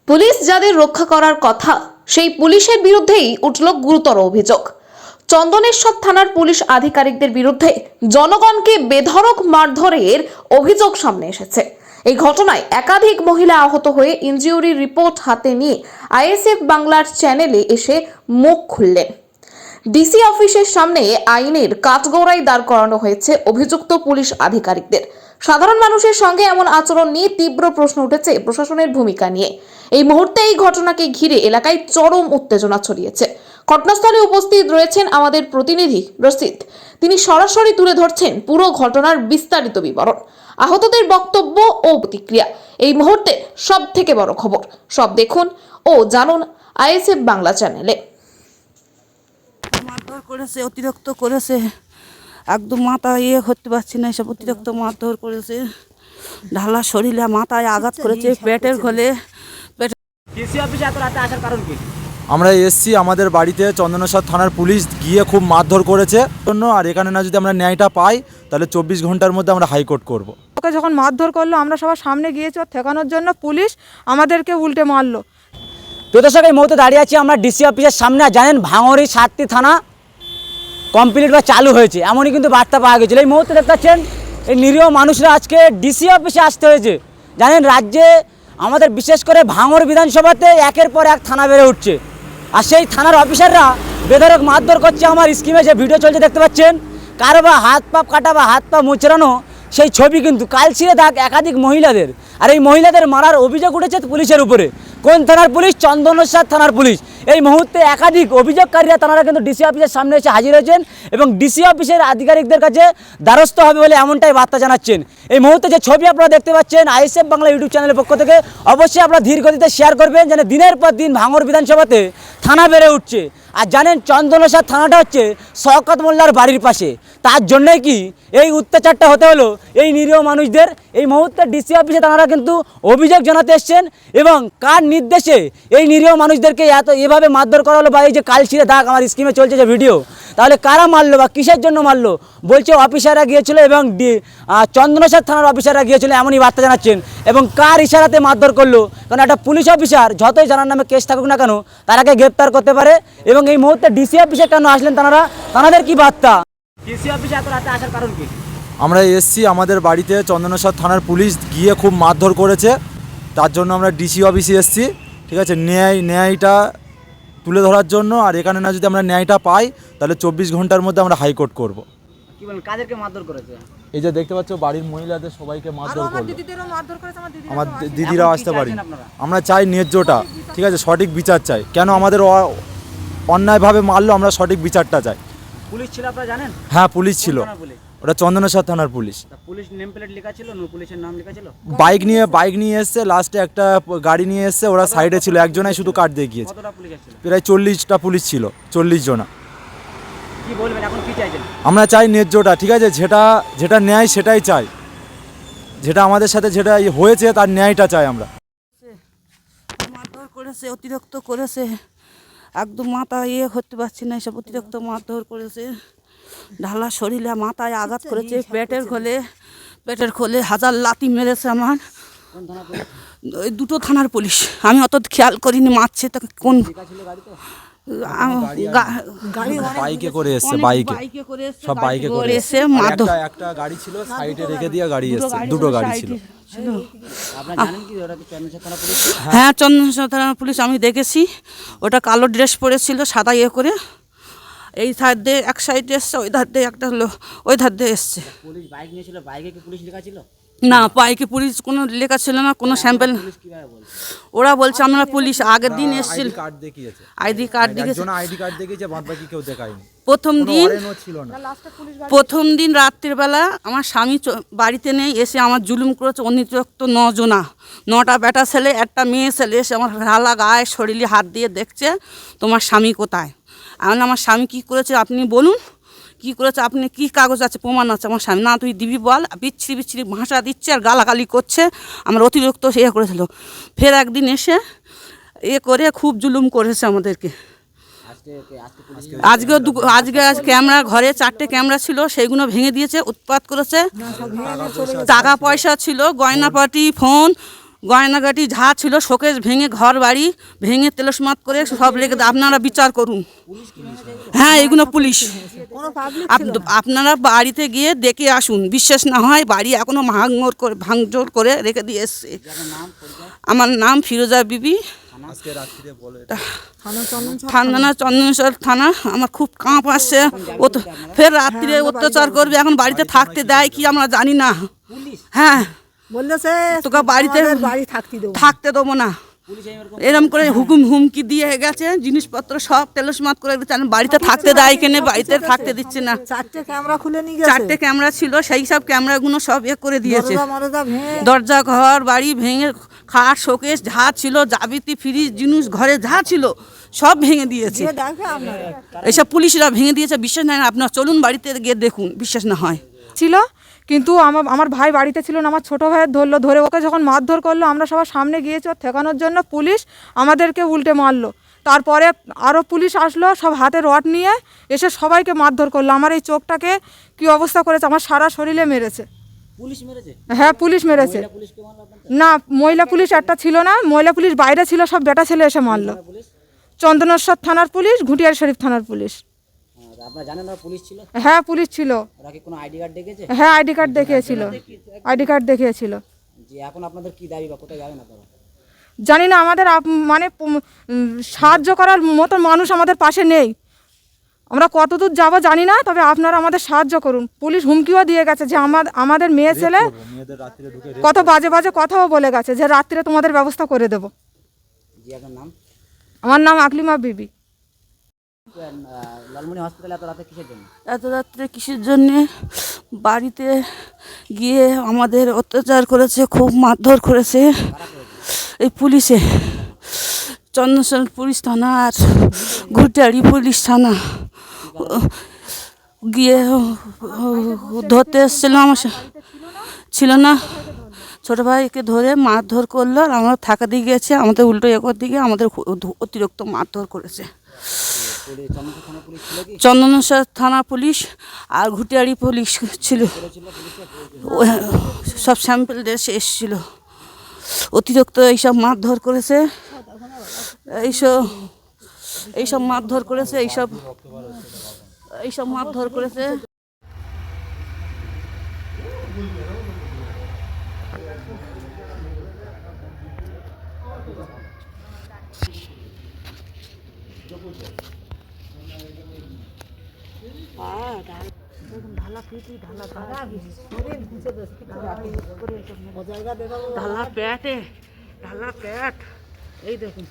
Police যাদের রক্ষা করার কথা সেই পুলিশের বিরুদ্ধেই উঠল গুরুতর অভিযোগ। চন্দনেশ্বর থানার পুলিশ আধিকারিকদের বিরুদ্ধে জনগণকে বেধড়ক মারধরের অভিযোগ সামনে এসেছে। এই ঘটনায় একাধিক মহিলা আহত হয়ে ইনজিউরি রিপোর্ট হাতে নিয়ে আইএসএফ বাংলার চ্যানেলে এসে মুখ খুললেন। ডিসি অফিসের সামনে আইনের কাঠগড়ায় দাঁড় করানো হয়েছে অভিযুক্ত পুলিশ আধিকারিকদের। সাধারণ মানুষের সঙ্গে এমন আচরণ নিয়ে তীব্র প্রশ্ন উঠেছে প্রশাসনের ভূমিকা নিয়ে। এই মুহূর্তে এই ঘটনাকে ঘিরে এলাকায় চরম উত্তেজনা ছড়িয়েছে। ঘটনাস্থলে উপস্থিত রয়েছেন আমাদের প্রতিনিধি রশিদ। তিনি সরাসরি তুলে ধরছেন পুরো ঘটনার বিস্তারিত বিবরণ, আহতদের বক্তব্য ও প্রতিক্রিয়া। এই মুহূর্তে সব থেকে বড় খবর, সব দেখুন ও জানুন আইএসএফ বাংলা চ্যানেলে। মারধর করেছে, অতিরিক্ত করেছে, একদম মাথা করতে পারছি না, এসব অতিরিক্ত মারধর করেছে। ঢালা শরীরে মাথায় আঘাত করেছে, পেটের ঘলে। ডিসি অফিসে এত রাতে আসার কারণ কি? আমরা এসছি আমাদের বাড়িতে চন্দনেশ্বর থানার পুলিশ গিয়ে খুব মারধর করেছে জন্য, আর এখানে না যদি আমরা ন্যায়টা পাই তাহলে 24 ঘন্টার মধ্যে আমরা হাইকোর্ট করব। ওকে যখন মারধর করলো আমরা সবার সামনে গিয়েছি ওর ঠেকানোর জন্য, পুলিশ আমাদেরকে উল্টে মারলো। দর্শক, এই মুহূর্তে দাঁড়িয়ে আছি আমরা ডিসি অফিসের সামনে। জানেন ভাঙড়ি 7টি থানা কমপ্লিট বা চালু হয়েছে, এমনই কিন্তু বার্তা পাওয়া গেছিলো। এই মুহূর্তে দেখতে পাচ্ছেন এই নিরীহ মানুষরা আজকে ডিসি অফিসে আসতে হয়েছে। জানেন রাজ্যে আমাদের বিশেষ করে ভাঙড় বিধানসভাতে একের পর এক থানা বেড়ে উঠছে, আর সেই থানার অফিসাররা বেধড়ক মারধর করছে। আমার স্ক্রিনে যে ভিডিও চলছে দেখতে পাচ্ছেন, কারো বা হাত পা কাটা বা হাত পা মোচড়ানো সেই ছবি কিন্তু কালচিরে দাগ একাধিক মহিলাদের। আর এই মহিলাদের মারার অভিযোগ উঠেছে পুলিশের উপরে। কোন থানার পুলিশ? চন্দনেশ্বর থানার পুলিশ। এই মুহূর্তে একাধিক অভিযোগকারীরা তারা কিন্তু ডিসি অফিসের সামনে এসে হাজির হয়েছেন এবং ডিসি অফিসের আধিকারিকদের কাছে দ্বারস্থ হবে বলে এমনটাই বার্তা জানাচ্ছেন। এই মুহূর্তে যে ছবি আপনারা দেখতে পাচ্ছেন আইএসএফ বাংলা ইউটিউব চ্যানেলের পক্ষ থেকে অবশ্যই আপনারা ধীর গতিতে শেয়ার করবেন, যেন দিনের পর দিন ভাঙড় বিধানসভাতে থানা বেড়ে উঠছে। আর জানেন চন্দনেশ্বর থানাটা হচ্ছে শওকত মোল্লার বাড়ির পাশে, তার জন্যই কি এই অত্যাচারটা হতে হলো এই নিরীহ মানুষদের। এই মুহূর্তে ডিসি অফিসে তারা কিন্তু অভিযোগ জানাতে এসছেন এবং কার নির্দেশে এই নিরীহ মানুষদেরকে এভাবে মারধর করা হলো, বা এই যে কালচিরে দাগ আমার স্ক্রিনে চলছে যে ভিডিও, তাহলে কারা মারলো বা কিসের জন্য মারলো? বলছে অফিসাররা গিয়েছিল এবং চন্দনেশ্বর থানার অফিসাররা গিয়েছিল, এমনই বার্তা জানাচ্ছেন। এবং কার ইশারাতে মারধর করলো? কারণ একটা পুলিশ অফিসার যতই জানার নামে কেস থাকুক না কেন তারাকে গ্রেপ্তার করতে পারে। এবং এই মুহূর্তে ডিসি অফিসে কেন আসলেন তারা, তাদের কি বার্তা? ডিসি অফিসে এত রাতে আসার কারণ কি? আমরা এসছি আমাদের বাড়িতে চন্দনেশ্বর থানার পুলিশ গিয়ে খুব মারধর করেছে, তার জন্য আমরা ডিসি অফিসে এসছি। ঠিক আছে, ন্যায়টা তুলে ধরার জন্য। আর এখানে না যদি আমরা ন্যায়টা পাই তাহলে 24 ঘন্টার মধ্যে আমরা হাইকোর্ট করব। কি বলেন, কাদেরকে মারধর করেছে? এই যে দেখতে পাচ্ছ বাড়ির মহিলাদের সবাইকে মারধর করলো। আমার এখন দিদিরাও কি আসতে পারি। চাইছেন আপনারা? আমরা চাই ন্যায্যটা, ঠিক আছে, সঠিক বিচার চাই। কেন আমাদের অন্যায়ভাবে মারলো, আমরা সঠিক বিচারটা চাই। পুলিশ ছিল আপনারা জানেন? হ্যাঁ পুলিশ ছিল, কোন থানার পুলিশ? ওটা চন্দনেশ্বর থানার পুলিশ। পুলিশ নেম প্লেট লেখা ছিল, পুলিশের নাম লেখা ছিল। বাইক নিয়ে এসছে, লাস্টে একটা গাড়ি নিয়ে এসছে, ওরা সাইডে ছিল, একজনাই শুধু কাট দিয়ে গিয়েছে। কতটা পুলিশ আসছিল? প্রায় 40টা পুলিশ ছিল, 40 জনা। কি বলবেন, এখন কি চাইছেন? আমরা চাই ন্যায্যটা, ঠিক আছে, যেটা ন্যায় সেটাই চাই, যেটা আমাদের সাথে যেটা হয়েছে তার ন্যায়টা চাই আমরা। মারধর করেছে, অতিরিক্ত করেছে, একদম মাথা করতে পারছি না, এসব অতিরিক্ত মারধর করেছে। ঢালা শরীরে মাথায় আঘাত করেছে, পেটের খোলে হাজার লাথি মেরেছে আমার। ওই দুটো থানার পুলিশ, আমি অত খেয়াল করিনি মারছে তো কোন বাইকে করে এসছে, সব বাইকে করে এসছে। একটা গাড়ি ছিল সাইডে রেখে দিয়ে গাড়ি এসছে, দুটো গাড়ি ছিল। আপনারা জানেন কি ওরা চন্দনেশ্বর থানা পুলিশ? হ্যাঁ চন্দনেশ্বর থানার পুলিশ, আমি দেখেছি। ওটা কালো ড্রেস পরেছিল, সাদা করে এই ধার দিয়ে এক সাইডে এসছে, ওই ধার দিয়ে একটা হলো ওই ধার দিয়ে এসছে। পুলিশ বাইক নিয়েছিল, বাইকে কি পুলিশ লেখা ছিল? না, বাইকে পুলিশ কোনো লেখা ছিল না, কোনো স্যাম্পেল। ওরা বলছে আমরা পুলিশ আগের দিন এসেছিল, আইডি কার্ড দেখিয়েছে, আইডি কার্ড দেখিয়েছে, বাদ বাকি কেউ দেখায়নি। প্রথম দিন রাত্রিবেলা আমার স্বামী বাড়িতে নেই, এসে আমার জুলুম করেছে অনিযুক্ত 9 জনা, 9টা বেটা ছেলে, একটা মেয়ে ছেলে এসে আমার ঢালা গায়ে শরীরে হাত দিয়ে দেখছে তোমার স্বামী কোথায়। আমার স্বামী কী করেছে আপনি বলুন, কী করেছে আপনি, কী কাগজ আছে, প্রমাণ আছে? আমার স্বামী না তুই দিবি বল, বিচ্ছিরি ভাষা দিচ্ছে আর গালাগালি করছে। আমার অতিরিক্ত করেছিল। ফের একদিন এসে করে খুব জুলুম করেছে আমাদেরকে। আজকে ক্যামেরা, ঘরে 4টে ক্যামেরা ছিল, সেইগুলো ভেঙে দিয়েছে, উৎপাত করেছে। টাকা পয়সা ছিল, গয়নাপাটি, ফোন, গয়নাগাটি যা ছিল শোকেস ভেঙে ঘর বাড়ি ভেঙে তেলসমাত করে সব রেখে আপনারা বিচার করুন। হ্যাঁ, এগুলো পুলিশ। আপনারা বাড়িতে গিয়ে দেখে আসুন, বিশ্বাস না হয় বাড়ি এখনো ভাঙচুর করে রেখে দিয়ে এসছে। আমার নাম ফিরোজা বিবি, থানা চন্দনেশ্বর থানা। আমার খুব কাঁপ আসছে, ও তো ফের রাত্রিরে অত্যাচার করবে, এখন বাড়িতে থাকতে দেয় কি আমরা জানি না। হ্যাঁ, বলতেছে তোকে বাড়িতে বাড়ি থাকতে দেবো না, এরকম করে হুমকি দিয়ে গেছে, জিনিসপত্র সব তেলসমাত করে দিচ্ছে, বাড়িতে থাকতে দেয় কেনে, বাড়িতে থাকতে দিচ্ছে না। 4টে ক্যামেরা খুলে নিয়ে গেছে, 4টে ক্যামেরা ছিল, সেই সব ক্যামেরাগুলো সব করে দিয়েছে। দরজা ভেঙে দরজা ঘর বাড়ি ভেঙে, খাট শোকেস যা ছিল, যাবিতি ফ্রিজ জিনিস ঘরে যা ছিল সব ভেঙে দিয়েছে। দেখে আপনারা এইসব পুলিশরা ভেঙে দিয়েছে, বিশ্বাস না হয় আপনার চলুন বাড়িতে গিয়ে দেখুন, বিশ্বাস না হয়। ছিল, কিন্তু আমার ভাই বাড়িতে ছিল না, আমার ছোটো ভাইয়ের ধরে ওকে যখন মারধর করলো, আমরা সবার সামনে গিয়েছি ওর ঠেকানোর জন্য, পুলিশ আমাদেরকে উল্টে মারলো। তারপরে আরও পুলিশ আসলো, সব হাতে রড নিয়ে এসে সবাইকে মারধর করলো। আমার এই চোখটাকে কি অবস্থা করেছে, আমার সারা শরীরে মেরেছে। হ্যাঁ, পুলিশ মেরেছে। না, মহিলা পুলিশ একটা ছিল না, মহিলা পুলিশ বাইরে ছিল, সব বেটা ছেলে এসে মারলো। চন্দনেশ্বর থানার পুলিশ, ঘুটিয়ার শরীফ থানার পুলিশ। আপনারা জানেন ওরা পুলিশ ছিল? হ্যাঁ, পুলিশ ছিল। ওরা কি কোনো আইডি কার্ড দেখেছে? হ্যাঁ, আইডি কার্ড দেখিয়েছিল, আইডি কার্ড দেখিয়েছিল। যে এখন আপনাদের কি দাবি বা কোথায় যাবেন আপনারা? জানি না, আমাদের মানে সাহায্য করার মতো মানুষ আমাদের পাশে নেই। আমরা কতদূর যাব জানি না, তবে আপনারা আমাদের সাহায্য করুন। পুলিশ হুমকিও দিয়ে গেছে যে আমাদের মেয়ে ছেলে কত বাজে বাজে কথাও বলে গেছে, যে রাত্রে তোমাদের ব্যবস্থা করে দেব। জি, আপনার নাম? আমার নাম আকলিমা বিবি। লালমনি হসপিটালে এত রাতে কিসের জন্য? এত রাত্রে কিসের জন্যে? বাড়িতে গিয়ে আমাদের অত্যাচার করেছে, খুব মারধর করেছে এই পুলিশে। চন্দনেশ্বর পুলিশ থানা আর ঘুটিয়ারি পুলিশ থানা গিয়ে ধরতে এসেছিল, আমার ছিল না, ছোটো ভাইকে ধরে মারধর করলো, আর আমরা থাকা দিয়ে গেছে, আমাদের উল্টো একর দিকে আমাদের অতিরিক্ত মারধর করেছে। চন্দনেশ্বর থানা পুলিশ আর ঘুটিয়ারি পুলিশ ছিল, সব স্যাম্পল দেশে এসেছিল। অতিরিক্ত এইসব মারধর করেছে, এইসব মারধর করেছে, এইসব মারধর করেছে। ঢালা প্যাট, এই দেখুন।